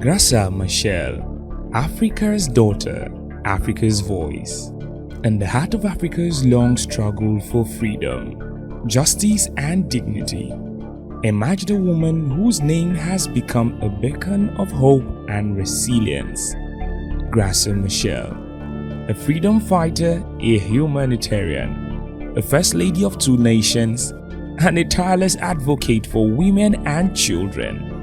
Graça Machel, Africa's daughter, Africa's voice. In the heart of Africa's long struggle for freedom, justice and dignity, imagine a woman whose name has become a beacon of hope and resilience. Graça Machel, a freedom fighter, a humanitarian, a first lady of two nations, and a tireless advocate for women and children.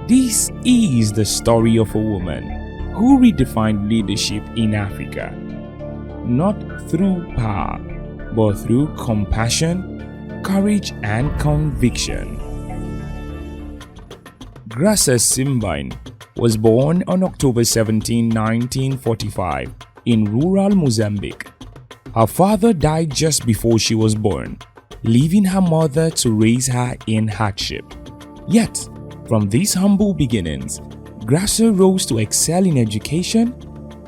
This is the story of a woman who redefined leadership in Africa, not through power, but through compassion, courage, and conviction. Graça Machel was born on October 17, 1945, in rural Mozambique. Her father died just before she was born, leaving her mother to raise her in hardship. Yet, from these humble beginnings, Graça rose to excel in education,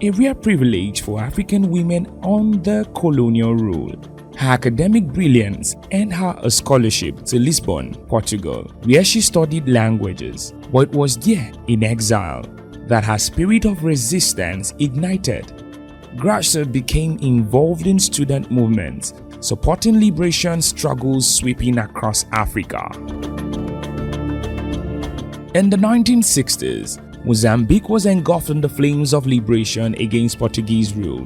a rare privilege for African women under colonial rule. Her academic brilliance earned her a scholarship to Lisbon, Portugal, where she studied languages. But it was there, in exile, that her spirit of resistance ignited. Graça became involved in student movements, supporting liberation struggles sweeping across Africa. In the 1960s, Mozambique was engulfed in the flames of liberation against Portuguese rule.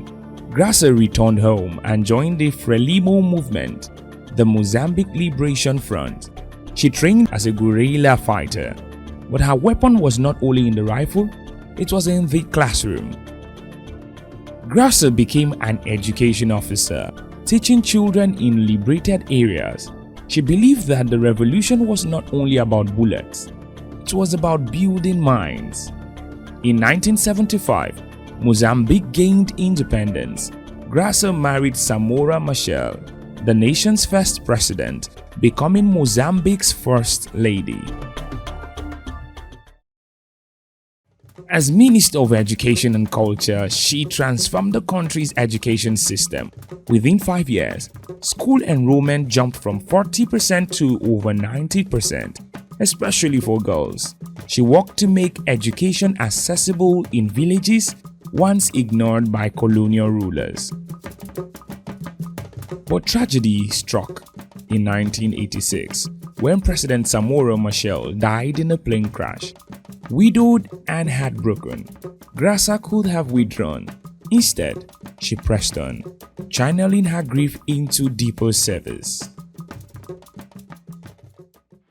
Graça returned home and joined the Frelimo movement, the Mozambique Liberation Front. She trained as a guerrilla fighter, but her weapon was not only in the rifle, it was in the classroom. Graça became an education officer, teaching children in liberated areas. She believed that the revolution was not only about bullets, it was about building minds. In 1975, Mozambique gained independence. Graça married Samora Machel, the nation's first president, becoming Mozambique's first lady. As Minister of Education and Culture, she transformed the country's education system. Within 5 years, school enrollment jumped from 40% to over 90%, especially for girls. She worked to make education accessible in villages once ignored by colonial rulers. But tragedy struck in 1986 when President Samora Machel died in a plane crash. Widowed and heartbroken, Graça could have withdrawn. Instead, she pressed on, channeling her grief into deeper service.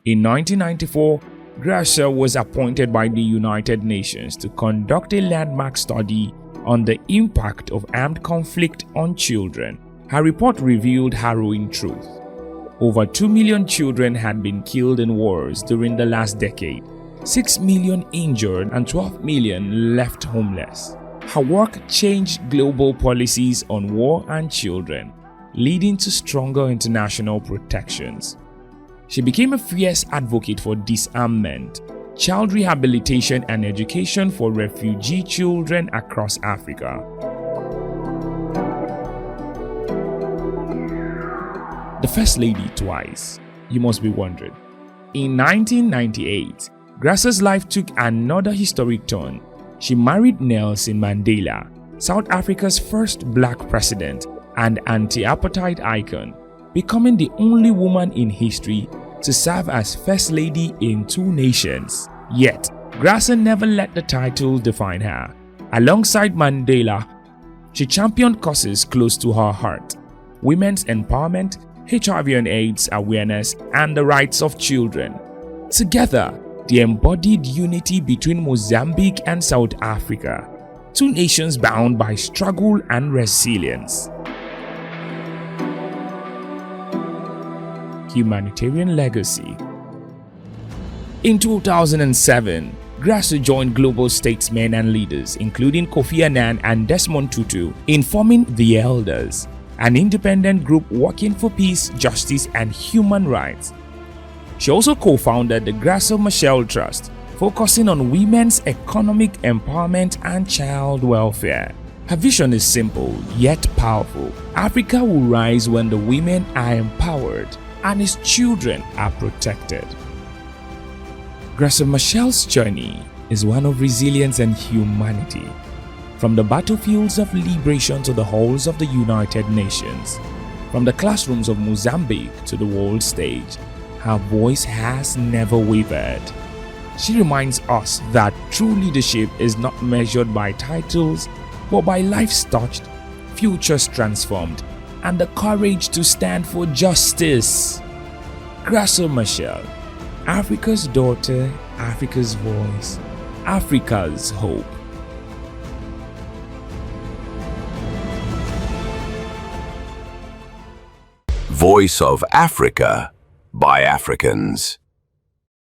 In 1994, Graça was appointed by the United Nations to conduct a landmark study on the impact of armed conflict on children. Her report revealed harrowing truth. Over 2 million children had been killed in wars during the last decade, 6 million injured, and 12 million left homeless. Her work changed global policies on war and children, leading to stronger international protections. She became a fierce advocate for disarmament, child rehabilitation, and education for refugee children across Africa. The First Lady twice, you must be wondering. In 1998, Graça's life took another historic turn. She married Nelson Mandela, South Africa's first black president and anti-apartheid icon, becoming the only woman in history to serve as First Lady in two nations. Yet, Graça never let the title define her. Alongside Mandela, she championed causes close to her heart: women's empowerment, HIV and AIDS awareness, and the rights of children. Together, they embodied unity between Mozambique and South Africa, two nations bound by struggle and resilience. Humanitarian legacy. In 2007, Graça joined global statesmen and leaders, including Kofi Annan and Desmond Tutu, in forming the Elders, an independent group working for peace, justice, and human rights. She also co-founded the Graça Machel Trust, focusing on women's economic empowerment and child welfare. Her vision is simple yet powerful. Africa will rise when the women are empowered and its children are protected. Graça Machel's journey is one of resilience and humanity. From the battlefields of liberation to the halls of the United Nations, from the classrooms of Mozambique to the world stage, her voice has never wavered. She reminds us that true leadership is not measured by titles, but by lives touched, futures transformed, and the courage to stand for justice. Graça Machel, Africa's daughter, Africa's voice, Africa's hope. Voice of Africa by Africans.